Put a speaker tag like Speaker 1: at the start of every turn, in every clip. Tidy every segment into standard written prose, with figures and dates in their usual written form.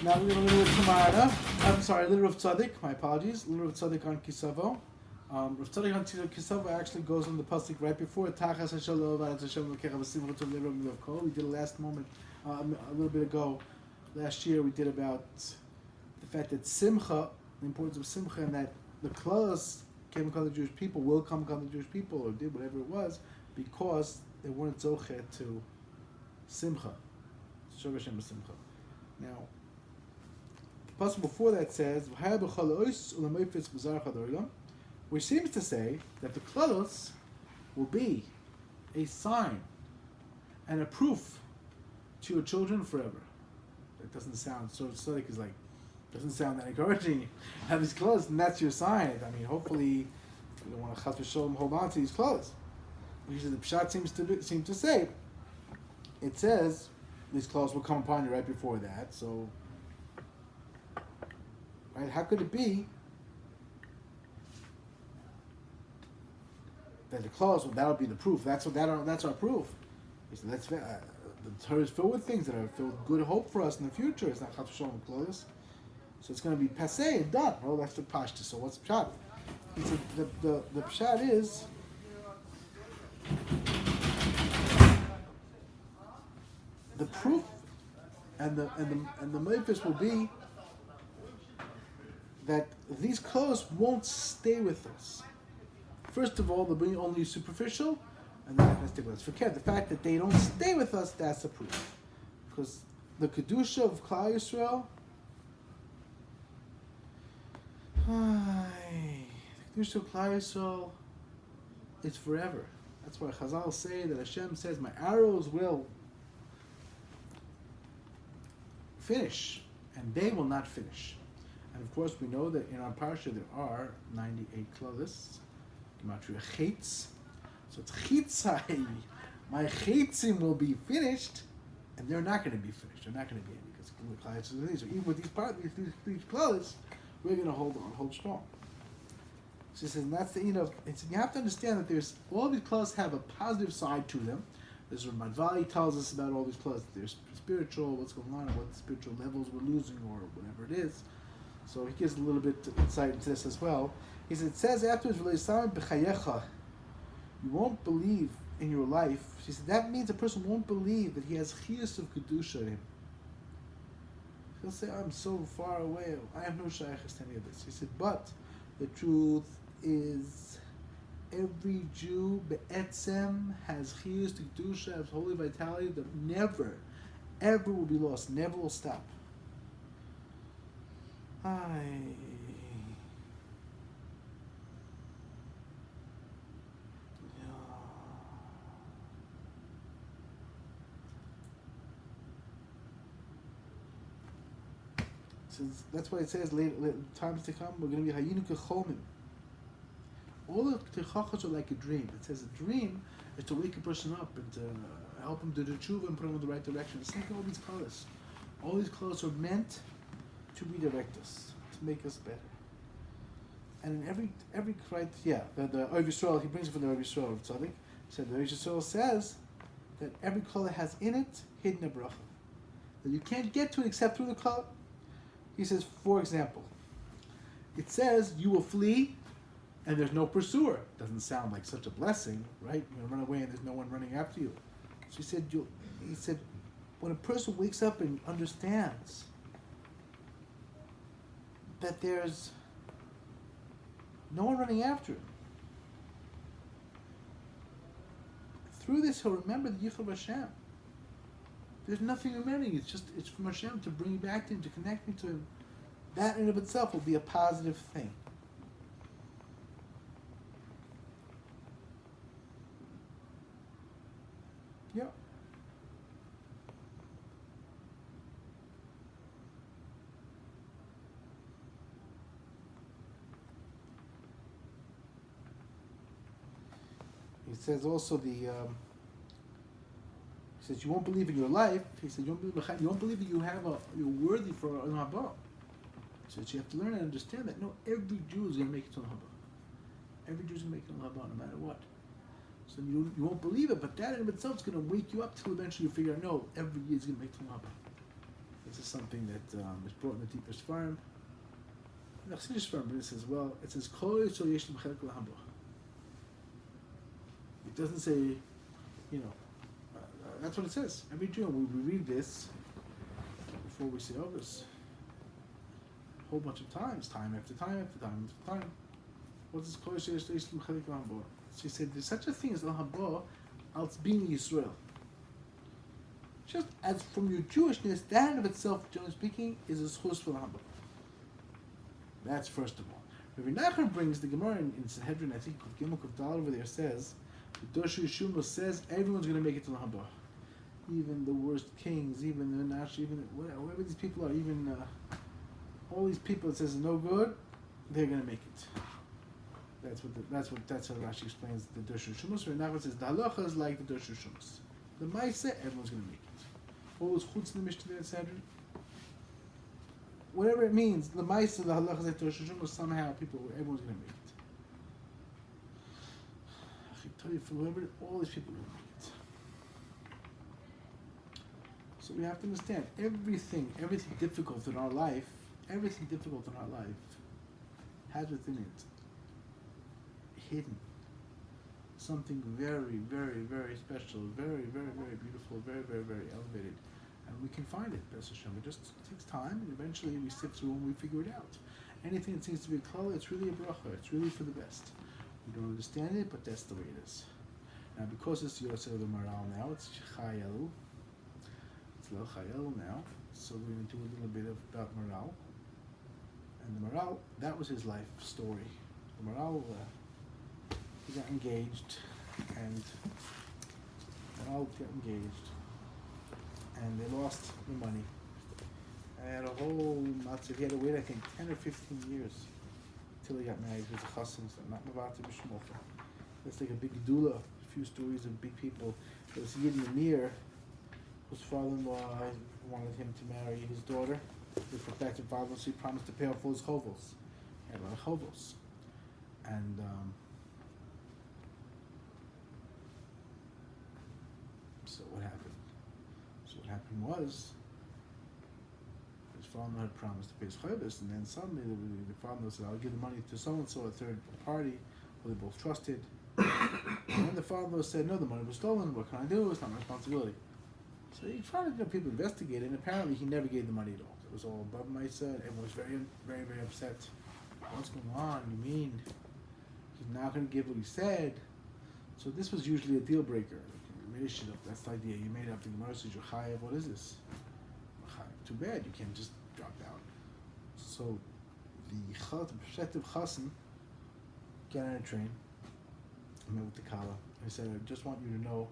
Speaker 1: Now we're going to learn Gemara. I'm sorry, little RAV Tzaddok. My apologies. Little RAV Tzaddok on Ki Tavo. RAV Tzaddok on Ki Tavo actually goes on the pasuk right before Tachas Hashem Le'ovad Hashem L'kecha V'simcha Tov Le'Rov Le'V Kol. We did it last moment, a little bit ago. Last year we did about the fact that Simcha, the importance of Simcha, and that the Klaus came upon the Jewish people, will come upon the Jewish people, or did whatever it was, because they weren't Zocher to Simcha. Shov Hashem Simcha. Now, the pasuk before that says, which seems to say that the klalos will be a sign and a proof to your children forever. That doesn't sound so. Tzaddik is like, doesn't sound that encouraging. Have these clothes, and that's your sign. I mean, hopefully, you don't want to chas v'sholom hold on to these clothes. Because the pshat seems to say, it says these clothes will come upon you right before that. So, right? How could it be that the clothes? Well, that'll be the proof. That's our proof. He said, the Torah is filled with things that are filled with good hope for us in the future. It's not chas v'sholom clothes. So it's going to be passé and done. Well, that's the parshas. So what's pshat? He said the pshat is the proof, and the meifis will be that these clothes won't stay with us. First of all, they'll be only superficial, and they're not going to stick with us. Forget the fact that they don't stay with us. That's the proof, because the kedusha of Klal Yisrael. The Kedusha of Klal Yisrael is forever. That's why Chazal say that Hashem says, "My arrows will finish, and they will not finish." And of course, we know that in our parsha there are 98 klolis, gematria chetz. So it's chitzai. My chetzim will be finished, and they're not going to be finished. They're not going to be because Klal Yisrael. So even with these klolis, we're going to hold on, hold strong. She says, and that's the end of. You have to understand that there's all these clothes have a positive side to them. There's Ramad Vali tells us about all these clothes. There's spiritual, what's going on, and what the spiritual levels we're losing, or whatever it is. So he gives a little bit of insight into this as well. He says, it says afterwards, you won't believe in your life. She said that means a person won't believe that he has chiyus of kedusha in him. He'll say, I'm so far away, I have no shayachas to any of this. He said, but the truth is, every Jew be'etzem has chiyus to kedusha, has holy vitality that never, ever will be lost, never will stop. That's why it says later times to come we're going to be hayinu kechomim. All the techachos are like a dream. It says a dream is to wake a person up and to help him to do tshuva and put him in the right direction. It's like all these colors. All these colors are meant to redirect us, to make us better. And in every criteria, the RAV Yisrael, he brings it from the RAV Yisrael of Tzaddok. He said the RAV Yisrael says that every color has in it hidden a bracha. That you can't get to it except through the color. He says, for example, it says you will flee and there's no pursuer. Doesn't sound like such a blessing, right? You're going to run away and there's no one running after you. So he said, when a person wakes up and understands that there's no one running after him, through this he'll remember the Yichud Hashem. There's nothing remaining. It's from Hashem to bring you back to Him, to connect me to Him. That in of itself will be a positive thing. Yeah. He says also He says you won't believe in your life. He said you won't believe that you're worthy for an haba. So you have to learn and understand that no, every Jew is going to make it to an haba. Every Jew is going to make it to an haba, no matter what. So you won't believe it, but that in itself is going to wake you up till eventually you figure out no, every Jew is going to make it to an haba. This is something that is brought in the deepest farm. The Chassidish farm, but it says, well, it says, Kol Yisrael yesh lem chelek l'haba. It doesn't say, that's what it says. Every Jew, we read this before we say August. A whole bunch of times, time after time after time after time. What does Kol Yisrael yesh lem chelek l'haba? She said, there's such a thing as l'haba, als being Yisrael. Just as from your Jewishness, that in of itself, generally speaking, is a schus for l'haba. That's first of all. Rabbi Nachman brings the Gemara in Sanhedrin, I think, Gimel Kuf over there says, the Doshu Yeshua says everyone's going to make it to the Haba. Even the worst kings, even the Nash, even whoever these people are, even all these people that says no good, they're going to make it. That's how Rashi explains the Doshu Yeshua. Rabbi Nachman says the halacha is like the Doshu Yeshua. The Maisa, everyone's going to make it. All those chutz in the Mishnah there in Sanhedrin. Whatever it means, the Maisa, the halacha is like somehow everyone's going to make it. I tell you, for whoever, all these people are going to make it. So we have to understand, everything difficult in our life, has within it hidden something very, very, very special, very, very, very beautiful, very, very, very elevated. And we can find it, B'ez Hashem. It just takes time, and eventually we sift through and we figure it out. Anything that seems to be a klal, it's really a bracha. It's really for the best. We don't understand it, but that's the way it is. Now, because it's Yosef the Maral now, it's Chayel. It's Lel Chayel now. So we're going to do a little bit about Maral. And the Maral, that was his life story. The Maral, he got engaged, and Maral got engaged. And they lost the money. And he had a whole matzah. He had to wait, I think, 10 or 15 years till he got married. He was a chassan, so not mavata b'shmocha. That's like a big doula. A few stories of big people. There was Yid Manir, whose father-in-law wanted him to marry his daughter. His protected father, so he promised to pay off all his chovos. He had a lot of chovos. And so what happened? What happened was, his father had promised to pay his chayvus, and then suddenly the father said, I'll give the money to so-and-so, a third party, who they both trusted. And then the father said, no, the money was stolen, what can I do? It's not my responsibility. So he tried to people investigate, and apparently he never gave the money at all. It was all above my son. Everyone was very, very, very upset. What's going on? You mean he's not going to give what he said? So this was usually a deal breaker. That's the idea. You made up the Gemara says you're chayav. What is this? Too bad. You can't just drop out. So the prospective chassan got on a train. I met with the Kala. I said, I just want you to know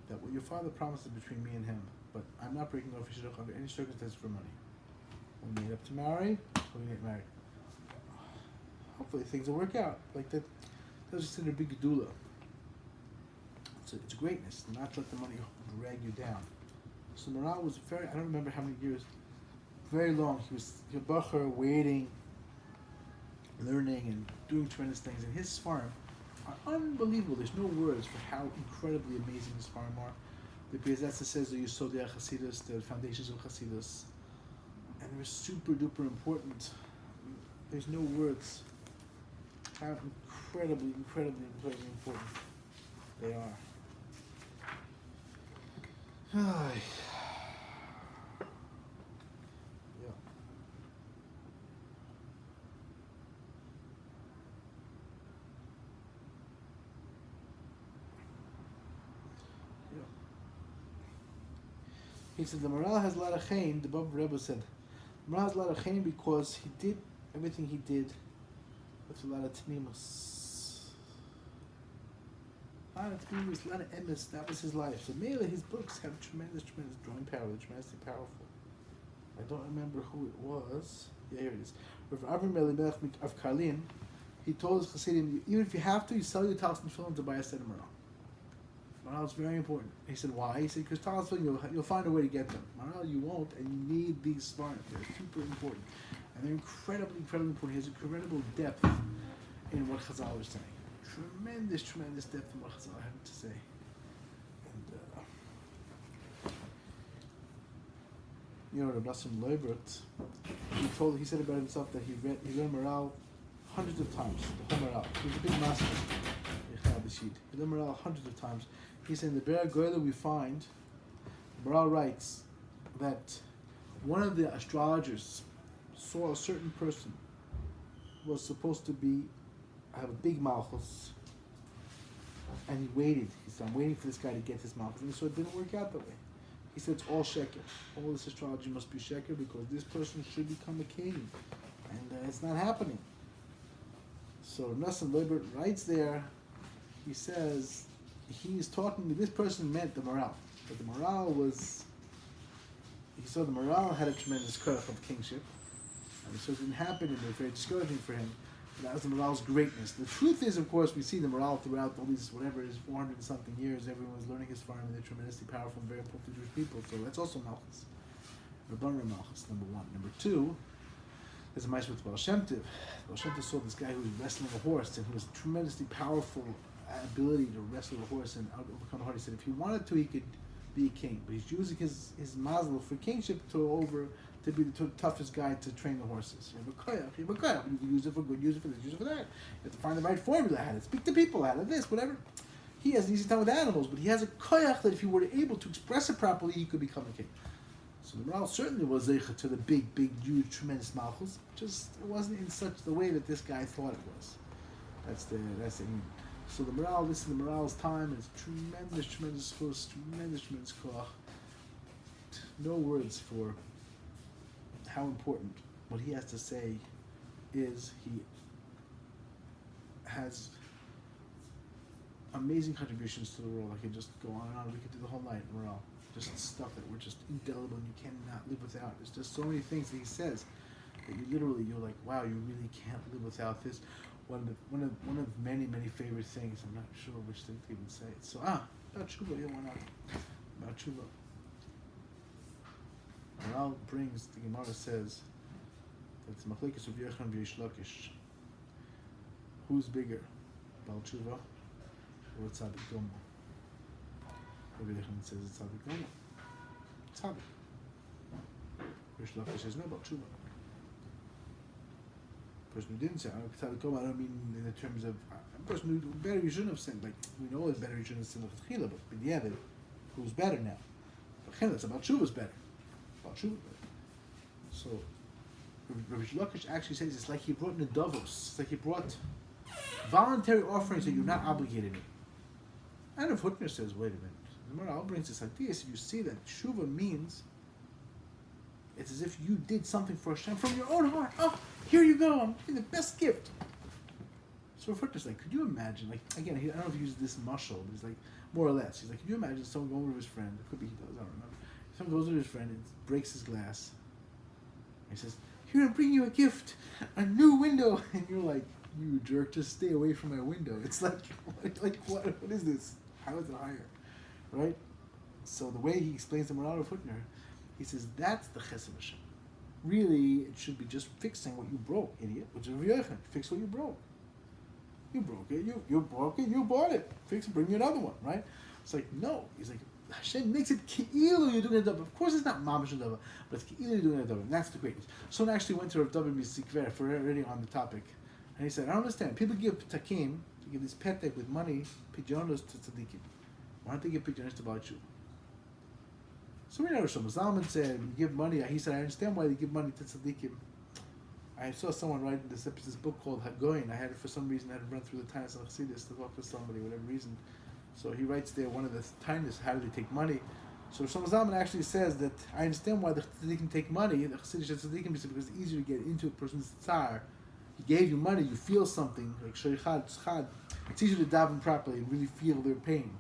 Speaker 1: that what your father promised is between me and him, but I'm not breaking off his shidduch under any circumstances for money. We made up to marry, so we get married. Hopefully things will work out. Like that was just in a big doula. It's greatness, not let the money drag you down. So Maral was I don't remember how many years, very long. He was a bacher, waiting, learning, and doing tremendous things. And his farm are unbelievable. There's no words for how incredibly amazing his farm are. The Piazza says the Yesodei Chasidus, the foundations of Chasidus, and they're super duper important. There's no words how incredibly, incredibly, incredibly important they are. Yeah. He said the Maral has a lot of chayin. The Baba Rebbe said the Maral has a lot of chayin because he did everything he did with a lot of tmimus. A lot of tmimus, a lot of emes. That was his life. So mainly his books have tremendous drawing power. They're tremendously powerful. I don't remember who it was. Yeah, here it is. Rav Avram Elimelech of Karlin, he told his Chassidim, even if you have to, you sell your talis and film to buy a set of Maral. Maral is very important. He said, why? He said, because talis and you'll find a way to get them. Maral, you won't, and you need these svarim. They're super important. And they're incredibly, incredibly important. He has incredible depth in what Chazal is saying. Tremendous depth in what Chazal have to say. And You know, Rav Nassim Leibert, he said about himself that he learned morale hundreds of times, the whole morale. He was a big master. He learned morale hundreds of times. He said in the Be'er Goyla we find, morale writes that one of the astrologers saw a certain person was supposed to have a big malchus, and he waited. He said, I'm waiting for this guy to get his malchus. And so it didn't work out that way. He said, it's all sheker. All this astrology must be sheker because this person should become a king. And it's not happening. So Nassim Leibert writes there, he says, he's talking, this person meant the morale. But the morale was, he saw the morale had a tremendous koach of kingship. And so it didn't happen, and it was very discouraging for him. And that was the morale's greatness. The truth is, of course, we see the morale throughout all these, whatever it is, 400 and something years, everyone's learning his farm, and they're tremendously powerful and very important to Jewish people. So that's also Malchus. Rabban Malchus, number one. Number two, there's a mice with Baal Shem Tov. Baal Shem Tov saw this guy who was wrestling a horse, and he was tremendously powerful ability to wrestle a horse and overcome a horse. He said if he wanted to, he could be a king, but he's using his mazel for kingship to be the toughest guy to train the horses. You have a koyach, you can use it for good, use it for this, use it for that. You have to find the right formula, how to speak to people, how to this, whatever. He has an easy time with animals, but he has a koyach that if he were able to express it properly, he could become a king. So the morale certainly was zeicha to the big, huge, tremendous malchus, just it wasn't in such the way that this guy thought it was. That's the So the morale, this is the morale's time, it's tremendous force, tremendous koach. No words for how important what he has to say is. He has amazing contributions to the world. I could just go on and on. We could do the whole night morale. Just stuff that we're just indelible and you cannot live without. There's just so many things that he says that you're like, wow, you really can't live without this. One of many favorite things. I'm not sure which thing to even say. So about tshuva, yeah, why not? About tshuva. Morale brings, the Gemara says that it's machlekes of Yechon v'Yesh Lakish. Who's bigger, Baal Tshuva or Tzaddik Gomer? Rabbi Yechon says it's Tzaddik Gomer. Tzaddik. Yesh Lakish says no, Baal Tshuva. A person who didn't say Tzaddik Gomer, I don't mean in the terms of a person who better you shouldn't have sinned. Like we know it's better you shouldn't have sinned with Chila, but yeah, who's better now? But it's about Tshuva's better. So Rabbi Lakish actually says it's like he brought nedavos. It's like he brought voluntary offerings that you're not obligated in. And if Hutner says, wait a minute, the Morale brings this like this, you see that tshuva means it's as if you did something for Hashem from your own heart. Oh, here you go, I'm giving the best gift. So Hutner's like, could you imagine, like, again, I don't know if he uses this mashal, but he's like, more or less, he's like, could you imagine someone going over to his friend, it could be he does, I don't remember. Someone goes to his friend and breaks his glass. He says, here, I'm bringing you a gift, a new window. And you're like, you jerk, just stay away from my window. It's like what is this? How is it higher? Right? So the way he explains the Morale of Hutner, he says, that's the Chesed Hashem. Really, it should be just fixing what you broke, idiot. Which is Rav Yochanan. Fix what you broke. You broke it, you broke it, you bought it. Fix it, bring me another one, right? It's like, no. He's like, Hashem makes it ki'ilu you're doing a davar. Of course it's not mamash a davar, but it's ki'ilu you're doing a davar. And that's the greatness. Someone actually went to Rav David Misikver for already on the topic. And he said, I don't understand. People give takim, to give this petek with money, pidyonos to tzaddikim. Why don't they give pidyonos to Baal Tshuva? So we know Shlomo Zalman said, when you give money, he said, I understand why they give money to tzaddikim. I saw someone writing this book called Hagoyin. I had it for some reason, I had to run through the Tainas and Chassidus to talk to somebody, whatever reason. So he writes there, one of the Tainas, how do they take money? So Shlomo Zalman actually says that I understand why the tzaddikim take money, the Chassidish tzaddikim, because it's easier to get into a person's tsar. He gave you money, you feel something, like shaychad, tzchad. It's easier to daven properly and really feel their pain.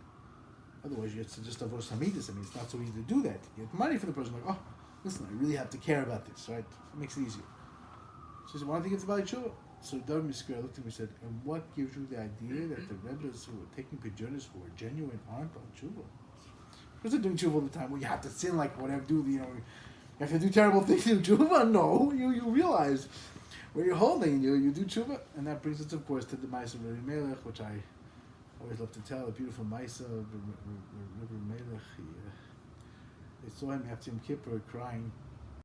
Speaker 1: Otherwise, it's just avos hamidus. I mean, it's not so easy to do that. You get money for the person, like, oh, listen, I really have to care about this, right? It makes it easier. So he said, why don't you get the Bali Tshuva? So David Misker looked at me and said, and what gives you the idea that the Rebbes who are taking pidyonis who are genuine aren't on Tshuva? Because they're doing Tshuva all the time. Well, you have to sin like whatever, you have to do terrible things in Tshuva? No, you realize where you're holding, you do Tshuva. And that brings us, of course, to the Maisa of Rabbi Melech, which I always love to tell, the beautiful Maisa of Rabbi Melech. They saw him after Yom Kippur crying